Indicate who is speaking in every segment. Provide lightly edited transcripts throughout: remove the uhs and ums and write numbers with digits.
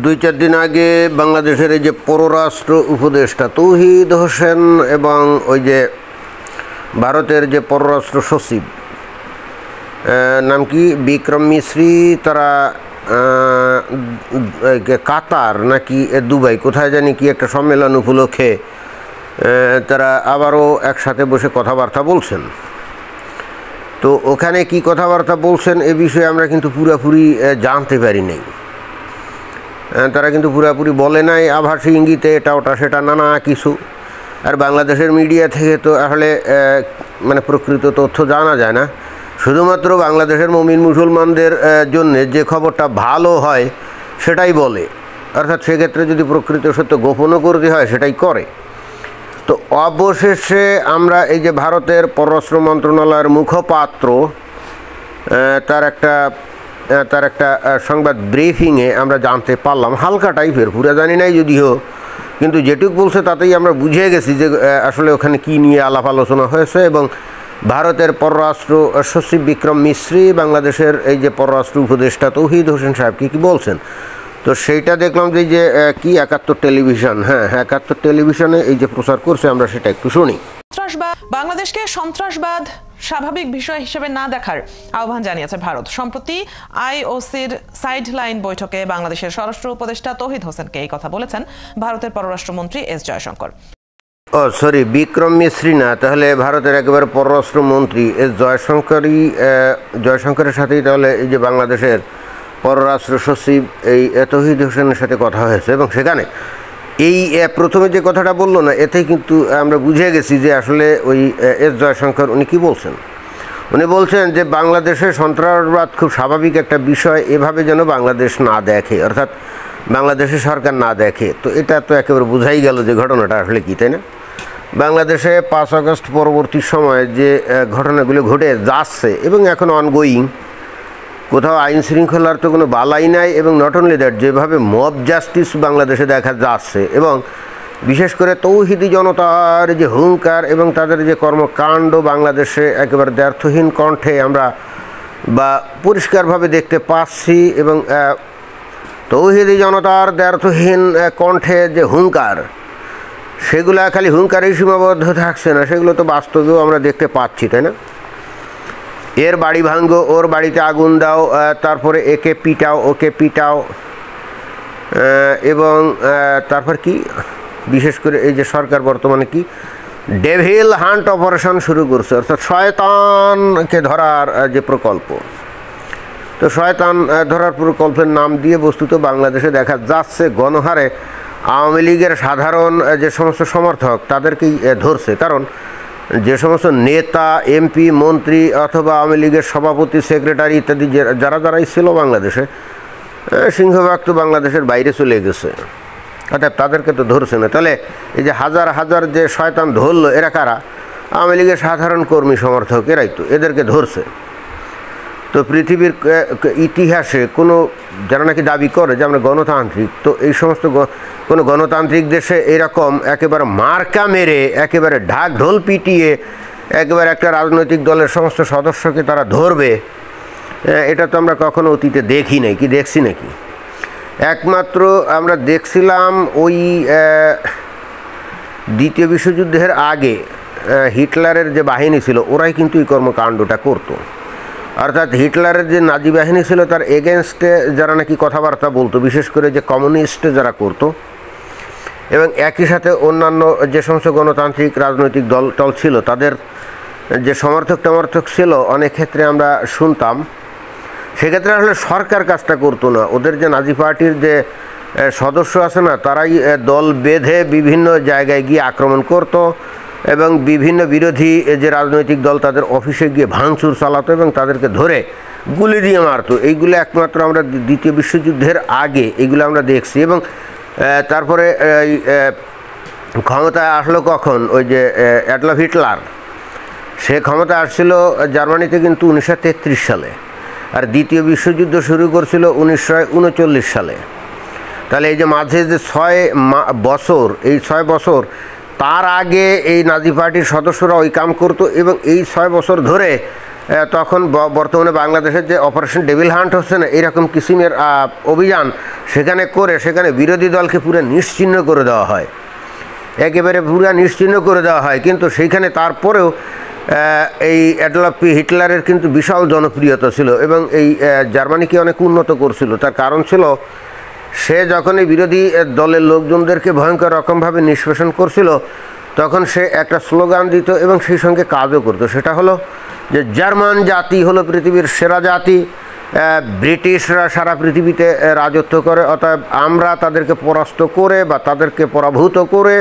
Speaker 1: দুই চার দিন আগে বাংলাদেশের এই যে পররাষ্ট্র উপদেষ্টা তৌহিদ হোসেন এবং ওই যে ভারতের যে পররাষ্ট্র সচিব নাম কি বিক্রম মিশ্রি, তারা কাতার নাকি দুবাই কোথায় জানি কি একটা সম্মেলন উপলক্ষে তারা আবারও একসাথে বসে কথাবার্তা বলছেন। তো ওখানে কি কথাবার্তা বলছেন এ বিষয়ে আমরা কিন্তু পুরোপুরি জানতে পারি নাই। তারা কিন্তু পুরোপুরি বলে নাই, আভাসী ইঙ্গিতে এটা ওটা সেটা নানা কিছু। আর বাংলাদেশের মিডিয়া থেকে তো আসলে মানে প্রকৃত তথ্য জানা যায় না, শুধুমাত্র বাংলাদেশের মুমিন মুসলমানদের জন্য যে খবরটা ভালো হয় সেটাই বলে, অর্থাৎ সেক্ষেত্রে যদি প্রকৃত সত্য গোপনও করতে হয় সেটাই করে। তো অবশেষে আমরা এই যে ভারতের পররাষ্ট্র মন্ত্রণালয়ের মুখপাত্র তার একটা সংবাদ ব্রিফিংয়ে আমরা জানতে পারলাম, হালকা টাইপের, পুরো জানি নাই যদিও, কিন্তু যেটুকু বলছে তাতেই আমরা বুঝে গেছি যে আসলে ওখানে কী নিয়ে আলাপ আলোচনা হয়েছে। এবং ভারতের পররাষ্ট্র সচিব বিক্রম মিশ্রি বাংলাদেশের এই যে পররাষ্ট্র উপদেষ্টা তৌহিদ হোসেন সাহেব কী বলছেন, তো সেইটা দেখলাম যে কি 71 টেলিভিশন, হ্যাঁ 71 টেলিভিশনে এই যে প্রচার করছে, আমরা সেটা একটু শুনি।
Speaker 2: বাংলাদেশকে সন্ত্রাসবাদ স্বাভাবিক বিষয় হিসেবে না দেখার আহ্বান জানিয়েছে ভারত। সম্প্রতি আইওসির সাইডলাইন বৈঠকে বাংলাদেশের স্বরাষ্ট্র উপদেষ্টা তৌহিদ হোসেনকে এই কথা বলেছেন ভারতের পররাষ্ট্রমন্ত্রী এস জয়শঙ্কর।
Speaker 1: ও সরি, বিক্রম মিশ্রি না, তাহলে ভারতের একেবারে পররাষ্ট্রমন্ত্রী এস জয়শঙ্করের সাথেই তাহলে এই যে বাংলাদেশের পররাষ্ট্র সচিব এই তৌহিদ হোসেনের সাথে কথা হয়েছে। এবং সেখানে এই প্রথমে যে কথাটা বললো না, এতেই কিন্তু আমরা বুঝে গেছি যে আসলে ওই এস জয়শঙ্কর উনি কী বলছেন। উনি বলছেন যে বাংলাদেশে সন্ত্রাসবাদ খুব স্বাভাবিক একটা বিষয়, এভাবে যেন বাংলাদেশ না দেখে, অর্থাৎ বাংলাদেশের সরকার না দেখে। তো এটা তো একেবারে বোঝাই গেল যে ঘটনাটা আসলে কী, তাই না? বাংলাদেশে 5 আগস্ট পরবর্তী সময়ে যে ঘটনাগুলো ঘটে যাচ্ছে এবং এখন অনগোয়িং, কোথাও আইন শৃঙ্খলার তো কোনো বালাই নাই, এবং নট অনলি দ্যাট, যেভাবে মব জাস্টিস বাংলাদেশে দেখা যাচ্ছে, এবং বিশেষ করে তৌহিদি জনতার যে হুঙ্কার এবং তাদের যে কর্মকাণ্ড বাংলাদেশে একেবারে দ্ব্যর্থহীন কণ্ঠে আমরা বা পরিষ্কারভাবে দেখতে পাচ্ছি। এবং তৌহিদি জনতার দ্ব্যর্থহীন কণ্ঠে যে হুঙ্কার, সেগুলা খালি হুঙ্কারেই সীমাবদ্ধ থাকছে না, সেগুলো তো বাস্তবেও আমরা দেখতে পাচ্ছি, তাই না? এর বাড়ি ভাঙ্গো, ওর বাড়িতে আগুন দাও, তারপরে একে পিটাও, ওকে পিটাও, এবং তারপর কি, বিশেষ করে এই যে সরকার বর্তমানে কি ডেভিল হান্ট অপারেশন শুরু করছে, অর্থাৎ শয়তানকে ধরার যে প্রকল্প। তো শয়তান ধরার প্রকল্পের নাম দিয়ে বস্তুত বাংলাদেশে দেখা যাচ্ছে গণহারে আওয়ামী লীগের সাধারণ যে সমস্ত সমর্থক তাদেরকেই ধরছে। কারণ যে সমস্ত নেতা, এমপি, মন্ত্রী অথবা আওয়ামী লীগের সভাপতি, সেক্রেটারি ইত্যাদি যারাই ছিল বাংলাদেশে, সিংহভাগ তো বাংলাদেশের বাইরে চলে গেছে, অর্থাৎ তাদেরকে তো ধরছে না। তাহলে এই যে হাজার হাজার যে শয়তান ধরলো, এরা কারা? আওয়ামী লীগের সাধারণ কর্মী সমর্থক, এরাই তো এদেরকে ধরছে। তো পৃথিবীর ইতিহাসে কোনো যারা নাকি দাবি করে যে আমরা গণতান্ত্রিক, তো এই সমস্ত কোনো গণতান্ত্রিক দেশে এরকম একেবারে মার্কা মেরে, একেবারে ঢাক ঢোল পিটিয়ে একেবারে একটা রাজনৈতিক দলের সমস্ত সদস্যকে তারা ধরবে, এটা তো আমরা কখনো অতীতে দেখি নাই। কি দেখছি নাকি? একমাত্র আমরা দেখছিলাম ওই দ্বিতীয় বিশ্বযুদ্ধের আগে হিটলারের যে বাহিনী ছিল, ওরাই কিন্তু এই কর্মকাণ্ডটা করতো। অর্থাৎ হিটলারের যে নাজি বাহিনী ছিল তার এগেনস্টে যারা নাকি কথাবার্তা বলতো, বিশেষ করে যে কমিউনিস্ট যারা করতো, এবং একই সাথে অন্যান্য যে সমস্ত গণতান্ত্রিক রাজনৈতিক দল ছিল তাদের যে সমর্থক ছিল, অনেক ক্ষেত্রে আমরা শুনতাম সেক্ষেত্রে আসলে সরকার কাজটা করতো না, ওদের যে নাজি পার্টির যে সদস্য আছে না, তারাই দল বেঁধে বিভিন্ন জায়গায় গিয়ে আক্রমণ করতো এবং বিভিন্ন বিরোধী যে রাজনৈতিক দল তাদের অফিসে গিয়ে ভাঙচুর চালাতো এবং তাদেরকে ধরে গুলি দিয়ে মারতো। এইগুলো একমাত্র আমরা দ্বিতীয় বিশ্বযুদ্ধের আগে এইগুলো আমরা দেখছি। এবং তারপরে ক্ষমতায় আসলো কখন? ওই যে অ্যাডলফ হিটলার, সে ক্ষমতা আসছিল জার্মানিতে কিন্তু 1933 সালে, আর দ্বিতীয় বিশ্বযুদ্ধ শুরু করছিল 1939 সালে। তাহলে এই যে মাঝে যে 6 বছর, এই 6 বছর তার আগে এই নাজি পার্টির সদস্যরা ওই কাম করতো, এবং এই 6 বছর ধরে তখন বর্তমানে বাংলাদেশের যে অপারেশন ডেভিল হান্ট হচ্ছে না, এরকম কিসিমের অভিযান সেখানে বিরোধী দলকে পুরো নিশ্চিহ্ন করে দেওয়া হয়, একেবারে পুরো নিশ্চিহ্ন করে দেওয়া হয়। কিন্তু সেইখানে তারপরেও এই অ্যাডলফ হিটলারের কিন্তু বিশাল জনপ্রিয়তা ছিল এবং এই জার্মানিকে অনেক উন্নত করছিল। তার কারণ ছিল সে যখন এই বিরোধী দলের লোকজনদেরকে ভয়ঙ্কর রকমভাবে নিষ্পেষণ করছিল, তখন সে একটা স্লোগান দিত এবং সেই সঙ্গে কাজও করতো। সেটা হলো যে জার্মান জাতি হলো পৃথিবীর সেরা জাতি, ব্রিটিশরা সারা পৃথিবীতে রাজত্ব করে, অতএব আমরা তাদেরকে পরাস্ত করে বা তাদেরকে পরাভূত করে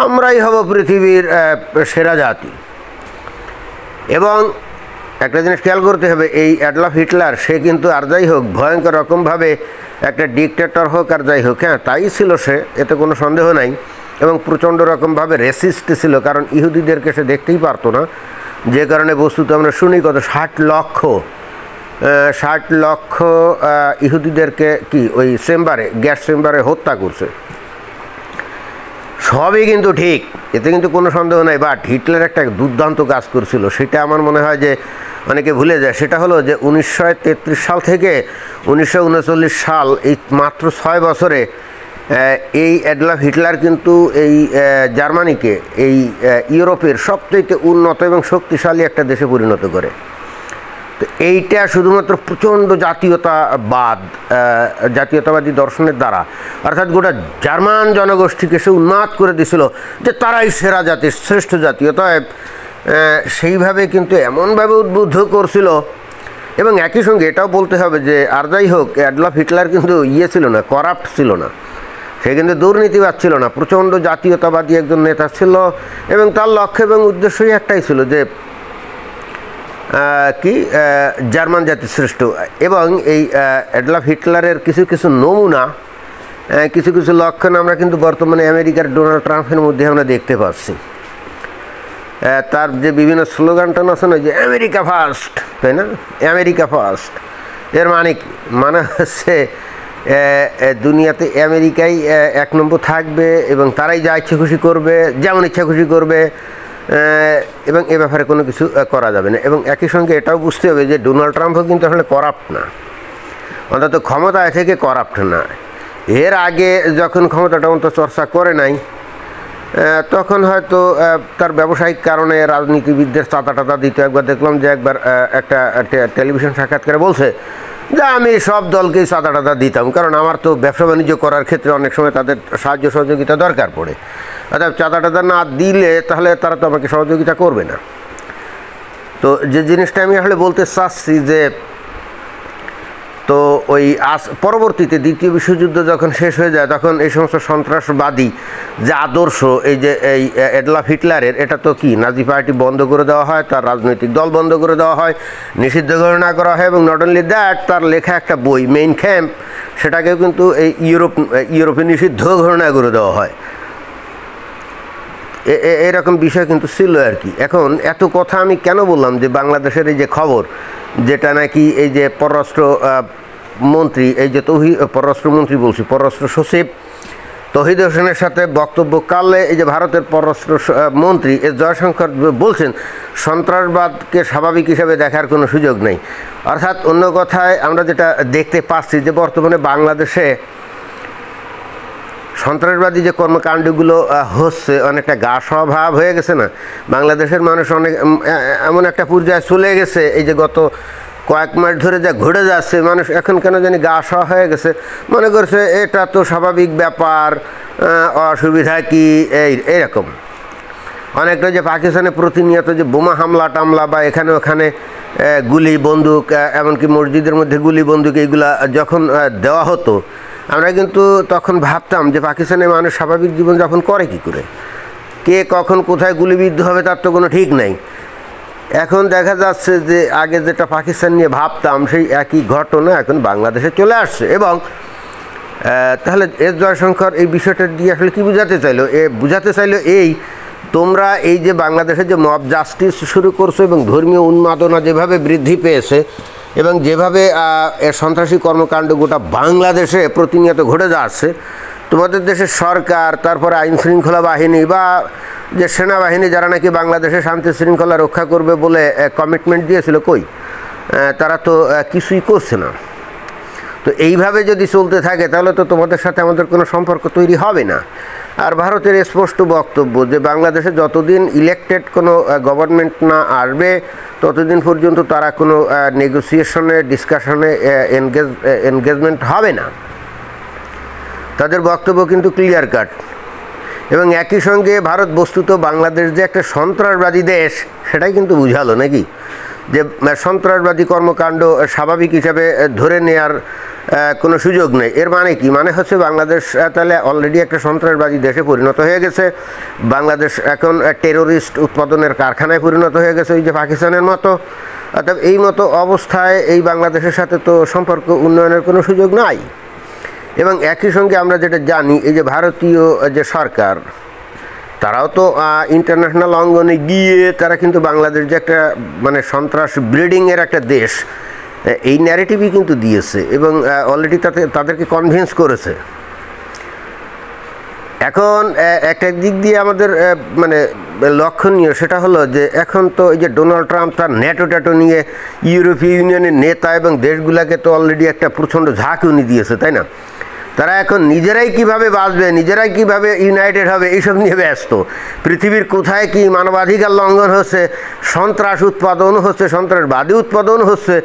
Speaker 1: আমরাই হব পৃথিবীর সেরা জাতি। এবং একটা জিনিস খেয়াল করতে হবে, এই অ্যাডলফ হিটলার সে কিন্তু আর যাই হোক ভয়ঙ্কর রকমভাবে একটা ডিকটেটর হোক আর যাই হোক, হ্যাঁ তাই ছিল সে, এতে কোনো সন্দেহ নাই। এবং প্রচণ্ড রকমভাবে রেসিস্ট ছিল, কারণ ইহুদিদেরকে সে দেখতেই পারতো না, যে কারণে বস্তুত আমরা শুনি কত 60 লক্ষ ইহুদিদেরকে কি ওই গ্যাস চেম্বারে হত্যা করছে। সবই কিন্তু ঠিক, এতে কিন্তু কোনো সন্দেহ নাই। বাট হিটলার একটা দুর্দান্ত কাজ করছিল, সেটা আমার মনে হয় যে অনেকে ভুলে যায়। সেটা হলো যে 1933 সাল থেকে 1939 সাল, এই মাত্র 6 বছরে এই অ্যাডলফ হিটলার কিন্তু এই জার্মানিকে এই ইউরোপের সবচেয়ে উন্নত এবং শক্তিশালী একটা দেশে পরিণত করে। তো এইটা শুধুমাত্র প্রচণ্ড জাতীয়তাবাদী দর্শনের দ্বারা, অর্থাৎ গোটা জার্মান জনগোষ্ঠীকে সে উন্মাদ করে দিয়েছিল যে তারাই সেরা জাতি, শ্রেষ্ঠ জাতি। অতএব সেইভাবে কিন্তু এমনভাবে উদ্বুদ্ধ করছিল। এবং একই সঙ্গে এটাও বলতে হবে যে আর যাই হোক অ্যাডলফ হিটলার কিন্তু ছিল না, করাপ্ট ছিল না, সে কিন্তু দুর্নীতিবাদ ছিল না, প্রচণ্ড জাতীয়তাবাদী একজন নেতা ছিল। এবং তার লক্ষ্য এবং উদ্দেশ্যই একটাই ছিল যে জার্মান জাতি শ্রেষ্ঠ। এবং এই অ্যাডলফ হিটলারের কিছু নমুনা, কিছু লক্ষণ আমরা কিন্তু বর্তমানে আমেরিকার ডোনাল্ড ট্রাম্পের মধ্যে আমরা দেখতে পাচ্ছি। তার যে বিভিন্ন স্লোগানটা আছে না, যে আমেরিকা ফার্স্ট, তাই না, আমেরিকা ফার্স্ট, এর মানে কি? মানে হচ্ছে দুনিয়াতে আমেরিকাই 1 নম্বর থাকবে এবং তারাই যা ইচ্ছা খুশি করবে, যেমন ইচ্ছা খুশি করবে, এবং এ ব্যাপারে কোনো কিছু করা যাবে না। এবং একই সঙ্গে এটাও বুঝতে হবে যে ডোনাল্ড ট্রাম্পও কিন্তু আসলে করাপ্ট না, অন্তত ক্ষমতায় থেকে করাপ্ট না। এর আগে যখন ক্ষমতাটা অন্তত চর্চা করে নাই, তখন হয়তো তার ব্যবসায়িক কারণে রাজনীতিবিদদের চাঁদা দিত। একবার দেখলাম যে একটা টেলিভিশন সাক্ষাৎকারে বলছে যে আমি সব দলকেই চাঁদা দিতাম, কারণ আমার তো ব্যবসা বাণিজ্য করার ক্ষেত্রে অনেক সময় তাদের সাহায্য সহযোগিতা দরকার পড়ে। অর্থাৎ চাঁদা না দিলে তাহলে তারা তো আমাকে সহযোগিতা করবে না। তো যে জিনিসটা আমি আসলে বলতে চাচ্ছি যে, তো ওই পরবর্তীতে দ্বিতীয় বিশ্বযুদ্ধ যখন শেষ হয়ে যায়, তখন এই সমস্ত সন্ত্রাসবাদী যে আদর্শ এই অ্যাডলফ হিটলারের, এটা তো কি নাজি পার্টি বন্ধ করে দেওয়া হয়, তার রাজনৈতিক দল বন্ধ করে দেওয়া হয়, নিষিদ্ধ ঘোষণা করা হয়। এবং নট অনলি দ্যাট, তার লেখা একটা বই মেইন ক্যাম্প, সেটাকেও কিন্তু এই ইউরোপে নিষিদ্ধ ঘোষণা করে দেওয়া হয়। এরকম বিষয় কিন্তু ছিল আর কি। এখন এত কথা আমি কেন বললাম যে বাংলাদেশের এই যে খবর, যেটা নাকি এই যে পররাষ্ট্রমন্ত্রী, এই যে পররাষ্ট্রমন্ত্রী বলছি, পররাষ্ট্র সচিব তৌহিদ হোসেনের সাথে বক্তব্যকালে এই যে ভারতের পররাষ্ট্র মন্ত্রী এস জয়শঙ্কর বলছেন সন্ত্রাসবাদকে স্বাভাবিক হিসাবে দেখার কোনো সুযোগ নেই। অর্থাৎ অন্য কথায় আমরা যেটা দেখতে পাচ্ছি যে বর্তমানে বাংলাদেশে সন্ত্রাসবাদী যে কর্মকাণ্ডগুলো হচ্ছে অনেকটা গা স্বভাব হয়ে গেছে না। বাংলাদেশের মানুষ অনেক এমন একটা পর্যায়ে চলে গেছে, এই যে গত কয়েক মাস ধরে যা ঘুরে যাচ্ছে, মানুষ এখন কেন জানি গা সওয়া হয়ে গেছে, মনে করছে এটা তো স্বাভাবিক ব্যাপার, অসুবিধা কি এইরকম। অনেকটা যে পাকিস্তানে প্রতিনিয়ত যে বোমা হামলা টামলা বা এখানে ওখানে গুলি বন্দুক, এমনকি মসজিদের মধ্যে গুলি বন্দুক, এইগুলা যখন দেওয়া হতো, আমরা কিন্তু তখন ভাবতাম যে পাকিস্তানের মানুষ স্বাভাবিক জীবনযাপন করে কী করে, কে কখন কোথায় গুলিবিদ্ধ হবে তার তো কোনো ঠিক নাই। এখন দেখা যাচ্ছে যে আগে যেটা পাকিস্তান নিয়ে ভাবতাম সেই একই ঘটনা এখন বাংলাদেশে চলে আসছে। এবং তাহলে এস জয়শঙ্কর এই বিষয়টা দিয়ে আসলে কী বুঝাতে চাইলো এই তোমরা এই যে বাংলাদেশে যে মব জাস্টিস শুরু করছো এবং ধর্মীয় উন্মাদনা যেভাবে বৃদ্ধি পেয়েছে এবং যেভাবে সন্ত্রাসী কর্মকাণ্ড গোটা বাংলাদেশে প্রতিনিয়ত ঘটে যাচ্ছে, তোমাদের দেশের সরকার, তারপরে আইনশৃঙ্খলা বাহিনী বা যে সেনাবাহিনী যারা নাকি বাংলাদেশে শান্তি শৃঙ্খলা রক্ষা করবে বলে কমিটমেন্ট দিয়েছিল, কই তারা তো কিছুই করছে না। তো এইভাবে যদি চলতে থাকে তাহলে তো তোমাদের সাথে আমাদের কোনো সম্পর্ক তৈরি হবে না। আর ভারতের স্পষ্ট বক্তব্য যে বাংলাদেশে যতদিন ইলেকটেড কোনো গভর্নমেন্ট না আসবে ততদিন পর্যন্ত তারা কোনো নেগোসিয়েশনে ডিসকাশনে এনগেজমেন্ট হবে না। তাদের বক্তব্য কিন্তু ক্লিয়ার কাট। এবং একই সঙ্গে ভারত বস্তুত বাংলাদেশ যে একটা সন্ত্রাসবাদী দেশ সেটাই কিন্তু বুঝালো নাকি, যে সন্ত্রাসবাদী কর্মকাণ্ড স্বাভাবিক হিসাবে ধরে নেওয়ার কোনো সুযোগ নেই। এর মানে কি? মানে হচ্ছে বাংলাদেশ তাহলে অলরেডি একটা সন্ত্রাসবাদী দেশে পরিণত হয়ে গেছে। বাংলাদেশ এখন টেরোরিস্ট উৎপাদনের কারখানায় পরিণত হয়ে গেছে, ওই যে পাকিস্তানের মতো। অর্থাৎ এই মতো অবস্থায় এই বাংলাদেশের সাথে তো সম্পর্ক উন্নয়নের কোনো সুযোগ নাই। এবং একই সঙ্গে আমরা যেটা জানি, এই যে ভারতীয় যে সরকার তারাও তো ইন্টারন্যাশনাল অঙ্গনে গিয়ে তারা কিন্তু বাংলাদেশ যে একটা মানে সন্ত্রাস ব্রিডিংয়ের একটা দেশ, এই ন্যারেটিভই কিন্তু দিয়েছে এবং অলরেডি তাদেরকে কনভিন্স করেছে। এখন একটা দিক দিয়ে আমাদের মানে লক্ষণীয় সেটা হলো যে এখন তো এই যে ডোনাল্ড ট্রাম্প তার ন্যাটো নিয়ে ইউরোপীয় ইউনিয়নের নেতা এবং দেশগুলোকে তো অলরেডি একটা প্রচণ্ড ঝাঁকুনি দিয়েছে, তাই না? তারা এখন নিজেরাই কিভাবে বাঁচবে, নিজেরাই কিভাবে ইউনাইটেড হবে এইসব নিয়ে ব্যস্ত। পৃথিবীর কোথায় কি মানবাধিকার লঙ্ঘন হচ্ছে, সন্ত্রাস উৎপাদন হচ্ছে, সন্ত্রাসবাদী উৎপাদন হচ্ছে,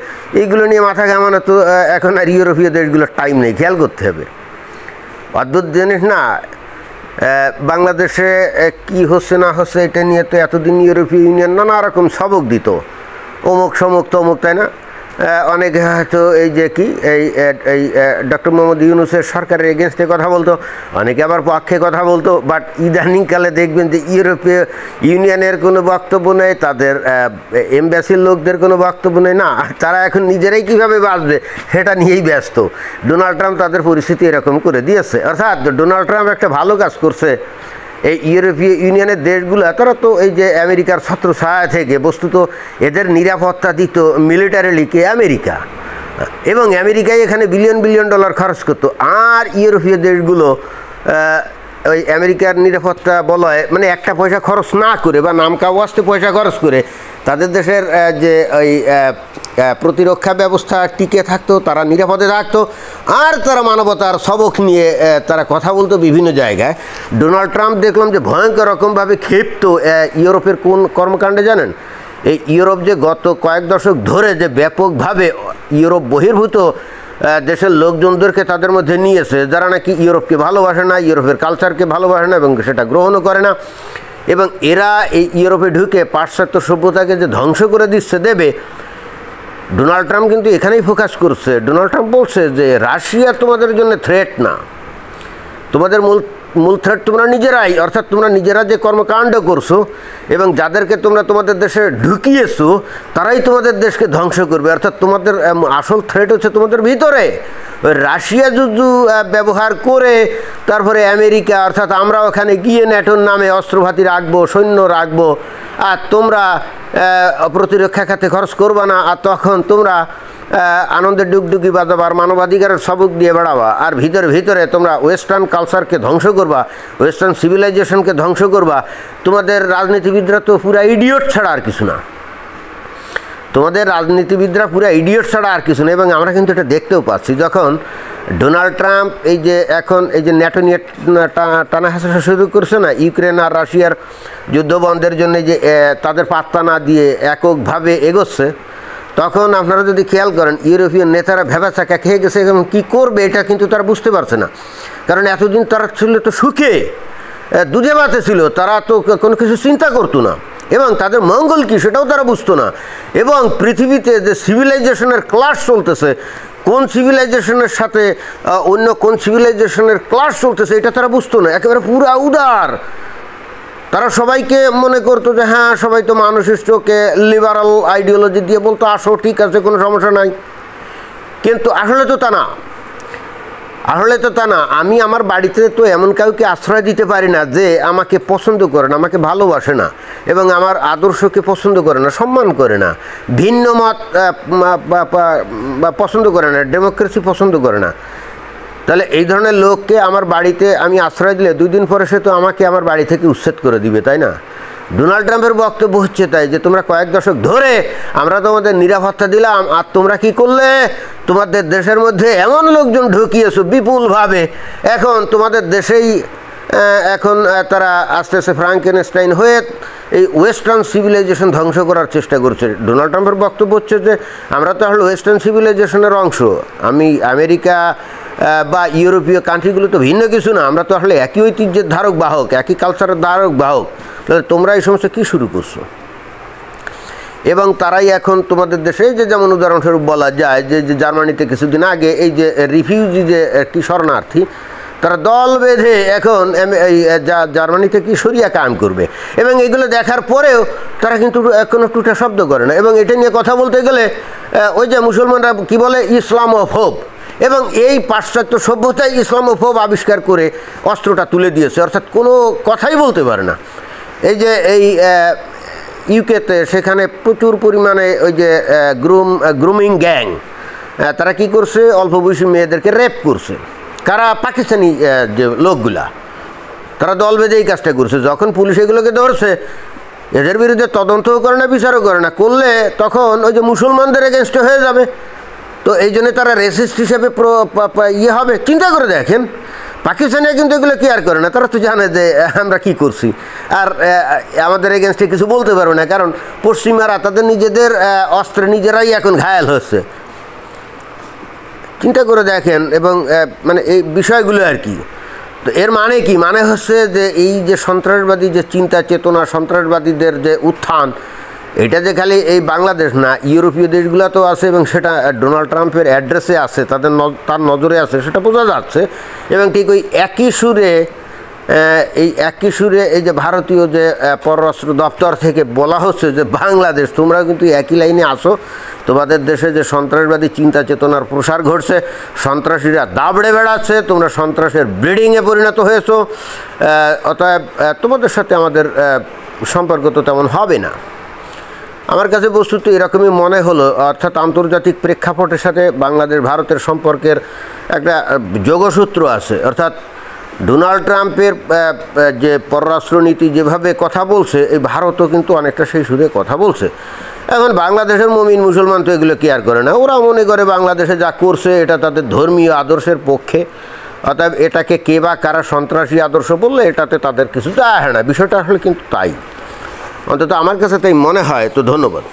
Speaker 1: এইগুলো নিয়ে মাথা ঘামানো তো এখন আর ইউরোপীয় দেশগুলোর টাইম নেই। খেয়াল করতে হবে। অদ্ভুত জিনিস না, বাংলাদেশে কি হচ্ছে না হচ্ছে এটা নিয়ে তো এতদিন ইউরোপীয় ইউনিয়ন নানা রকম সবক দিত, অমুক সমুক তমুক, তাই না? অনেকে হয়তো এই যে কি এই ডক্টর মোহাম্মদ ইউনূসের সরকারের এগেনস্টে কথা বলতো, অনেকে আবার পক্ষে কথা বলতো। বাট ইদানিংকালে দেখবেন যে ইউরোপীয় ইউনিয়নের কোনো বক্তব্য নেই, তাদের এমবাসির লোকদের কোনো বক্তব্য নেই, না তারা এখন নিজেরাই কীভাবে বাঁচবে সেটা নিয়েই ব্যস্ত। ডোনাল্ড ট্রাম্প তাদের পরিস্থিতি এরকম করে দিয়েছে। অর্থাৎ ডোনাল্ড ট্রাম্প একটা ভালো কাজ করছে। এই ইউরোপীয় ইউনিয়নের দেশগুলো তারা তো এই যে আমেরিকার ছত্রছায়া থেকে বস্তুত এদের নিরাপত্তা দিত মিলিটারিলিকে আমেরিকা, এবং আমেরিকায় এখানে বিলিয়ন বিলিয়ন ডলার খরচ করতো। আর ইউরোপীয় দেশগুলো ওই আমেরিকার নিরাপত্তা বলয় মানে একটা পয়সা খরচ না করে বা নামকা ওয়াস্তে পয়সা খরচ করে তাদের দেশের যে ওই প্রতিরক্ষা ব্যবস্থা টিকে থাকতো, তারা নিরাপদে থাকতো, আর তারা মানবতার সবক নিয়ে তারা কথা বলতো বিভিন্ন জায়গায়। ডোনাল্ড ট্রাম্প দেখলাম যে ভয়ঙ্কর রকমভাবে ক্ষিপ্ত ইউরোপের কোন কর্মকাণ্ডে জানেন? এই ইউরোপ যে গত কয়েক দশক ধরে যে ব্যাপকভাবে ইউরোপ বহির্ভূত দেশের লোকজনদেরকে তাদের মধ্যে নিয়েছে, যারা নাকি ইউরোপকে ভালোবাসে না, ইউরোপের কালচারকে ভালোবাসে না এবং সেটা গ্রহণও করে না, এবং এরা এই ইউরোপে ঢুকে পাশ্চাত্য সভ্যতাকে যে ধ্বংস করে দেবে, ডোনাল্ড ট্রাম্প কিন্তু এখানেই ফোকাস করছে। ডোনাল্ড ট্রাম্প বলছে যে রাশিয়া তোমাদের জন্য থ্রেট না, তোমাদের মূল থ্রেট তোমরা নিজেরাই। অর্থাৎ তোমরা নিজেরা যে কর্মকাণ্ড করছো এবং যাদেরকে তোমরা তোমাদের দেশে ঢুকিয়েছো তারাই তোমাদের দেশকে ধ্বংস করবে। অর্থাৎ তোমাদের আসল থ্রেট হচ্ছে তোমাদের ভিতরে। ওই রাশিয়া যুদ্ধ ব্যবহার করে তারপরে আমেরিকা, অর্থাৎ আমরা ওখানে গিয়ে ন্যাটোর নামে অস্ত্রপাতি রাখবো, সৈন্য রাখবো, আর তোমরা প্রতিরক্ষা খাতে খরচ করবা না, আর তখন তোমরা আনন্দের ডুগডুগি বাজাবা আর মানবাধিকারের সবক দিয়ে বেড়াবা, আর ভিতরে তোমরা ওয়েস্টার্ন কালচারকে ধ্বংস করবা, ওয়েস্টার্ন সিভিলাইজেশনকে ধ্বংস করবা। তোমাদের রাজনীতিবিদরা তো পুরা ইডিয়ট ছাড়া আর কিছু না, তোমাদের রাজনীতিবিদরা পুরা ইডিয়ট ছাড়া আর কিছু না। এবং আমরা কিন্তু এটা দেখতেও পাচ্ছি, যখন ডোনাল্ড ট্রাম্প এই যে এখন এই যে ন্যাটো নিয়ে টানা হাসা শুরু করছে না, ইউক্রেন আর রাশিয়ার যুদ্ধ বন্ধের জন্য যে তাদের পাত্তা না দিয়ে এককভাবে এগোচ্ছে, তখন আপনারা যদি খেয়াল করেন ইউরোপীয় নেতারা ভেবাচাকা খেয়ে গেছে এবং কী করবে এটা কিন্তু তারা বুঝতে পারছে না। কারণ এতদিন তারা ছিল তো সুখে, দুধে ভাতে ছিল, তারা তো কোনো কিছু চিন্তা করতো না এবং তাদের মঙ্গল কী সেটাও তারা বুঝতো না। এবং পৃথিবীতে যে সিভিলাইজেশনের ক্লাস চলতেছে, কোন সিভিলাইজেশনের সাথে অন্য কোন সিভিলাইজেশনের ক্লাস চলতেছে এটা তারা বুঝতো না। একেবারে পুরা উদার, তারা সবাইকে মনে করতো যে হ্যাঁ সবাই তো মানুষের চোখে লিবারাল আইডিওলজি দিয়ে বলতো আসো ঠিক আছে কোনো সমস্যা নাই। কিন্তু আসলে তো তা না, আমি আমার বাড়িতে তো এমন কাউকে আশ্রয় দিতে পারি না যে আমাকে পছন্দ করে না, আমাকে ভালোবাসে না এবং আমার আদর্শকে পছন্দ করে না, সম্মান করে না, ভিন্ন মত পছন্দ করে না, ডেমোক্রেসি পছন্দ করে না। তাহলে এই ধরনের লোককে আমার বাড়িতে আমি আশ্রয় দিলে 2 দিন পরে সে তো আমাকে আমার বাড়ি থেকে উচ্ছেদ করে দিবে, তাই না? ডোনাল্ড ট্রাম্পের বক্তব্য হচ্ছে তাই যে তোমরা কয়েক দশক ধরে আমরা তোমাদের নিরাপত্তা দিলাম, আর তোমরা কি করলে? তোমাদের দেশের মধ্যে এমন লোকজন ঢুকিয়েছো বিপুলভাবে, এখন তোমাদের দেশেই এখন তারা আস্তে আস্তে ফ্রাঙ্কেনস্টাইন হয়ে এই ওয়েস্টার্ন সিভিলাইজেশন ধ্বংস করার চেষ্টা করছে। ডোনাল্ড ট্রাম্পের বক্তব্য হচ্ছে যে আমরা তো আসলে ওয়েস্টার্ন সিভিলাইজেশনের অংশ, আমি আমেরিকা বা ইউরোপীয় কান্ট্রিগুলো তো ভিন্ন কিছু না, আমরা তো আসলে একই ঐতিহ্যের ধারক বাহক, একই কালচারের ধারক বাহক। তাহলে তোমরা এই সমস্ত কী শুরু করছো? এবং তারাই এখন তোমাদের দেশে যে যেমন উদাহরণস্বরূপ বলা যায় যে জার্মানিতে কিছুদিন আগে এই যে রিফিউজি যে একটি শরণার্থী, তারা দল বেঁধে এখন জার্মানিতে কি শরিয়া কায়েম করবে, এবং এগুলো দেখার পরেও তারা কিন্তু কোনো টুটা শব্দ করে না। এবং এটা নিয়ে কথা বলতে গেলে ওই যে মুসলমানরা কি বলে ইসলামোফোব, এবং এই পাশ্চাত্য সভ্যতায় ইসলামোফোব আবিষ্কার করে অস্ত্রটা তুলে দিয়েছে, অর্থাৎ কোনো কথাই বলতে পারে না। এই যে এই ইউকেতে সেখানে প্রচুর পরিমাণে ওই যে গ্রুমিং গ্যাং, তারা কি করছে, অল্প বয়সী মেয়েদেরকে রেপ করছে। কারা? পাকিস্তানি যে লোকগুলা, তারা দল বেঁধে এই কাজটা করছে। যখন পুলিশ এগুলোকে ধরছে, এদের বিরুদ্ধে তদন্তও করে না, বিচারও করে না, করলে তখন ওই যে মুসলমানদের এগেনস্টে হয়ে যাবে। তো এই জন্য তারা রেসিস্ট হিসেবে ইয়ে হবে। চিন্তা করে দেখেন, পাকিস্তানিরা কিন্তু এগুলো কেয়ার করে না, তারা তো জানে যে আমরা কি করছি, আর আমাদের এগেনস্টে কিছু বলতে পারবে না, কারণ পশ্চিমারা তাদের নিজেদের অস্ত্রে নিজেরাই এখন ঘায়াল হচ্ছে। চিন্তা করে দেখেন, এবং মানে এই বিষয়গুলো আর কি। তো এর মানে কি? মানে হচ্ছে যে এই যে সন্ত্রাসবাদী যে চিন্তা চেতনা, সন্ত্রাসবাদীদের যে উত্থান, এটা যে খালি এই বাংলাদেশ না, ইউরোপীয় দেশগুলো তো আছে, এবং সেটা ডোনাল্ড ট্রাম্পের অ্যাড্রেসে আছে, তার নজরে আছে, সেটা বোঝা যাচ্ছে। এবং ঠিক ওই একই সুরে এই যে ভারতীয় যে পররাষ্ট্র দপ্তর থেকে বলা হচ্ছে যে বাংলাদেশ তোমরা কিন্তু একই লাইনে আসো, তোমাদের দেশে যে সন্ত্রাসবাদী চিন্তা চেতনার প্রসার ঘটছে, সন্ত্রাসীরা দাবড়ে বেড়াচ্ছে, তোমরা সন্ত্রাসের ব্রিডিংয়ে পরিণত হয়েছো, অতএব তোমাদের সাথে আমাদের সম্পর্ক তো তেমন হবে না। আমার কাছে বস্তুত এরকমই মনে হলো, অর্থাৎ আন্তর্জাতিক প্রেক্ষাপটের সাথে বাংলাদেশ ভারতের সম্পর্কের একটা যোগসূত্র আছে। অর্থাৎ ডোনাল্ড ট্রাম্পের যে পররাষ্ট্রনীতি যেভাবে কথা বলছে, এই ভারতও কিন্তু অনেকটা সেই সুরে কথা বলছে। এখন বাংলাদেশের মুমিন মুসলমান তো এগুলো কেয়ার করে না, ওরা মনে করে বাংলাদেশে যা করছে এটা তাদের ধর্মীয় আদর্শের পক্ষে, অতএব এটাকে কে বা কারা সন্ত্রাসী আদর্শ বললে এটাতে তাদের কিছু যায় না। বিষয়টা আসলে কিন্তু তাই, অন্তত আমার কাছে তাই মনে হয়। তো ধন্যবাদ।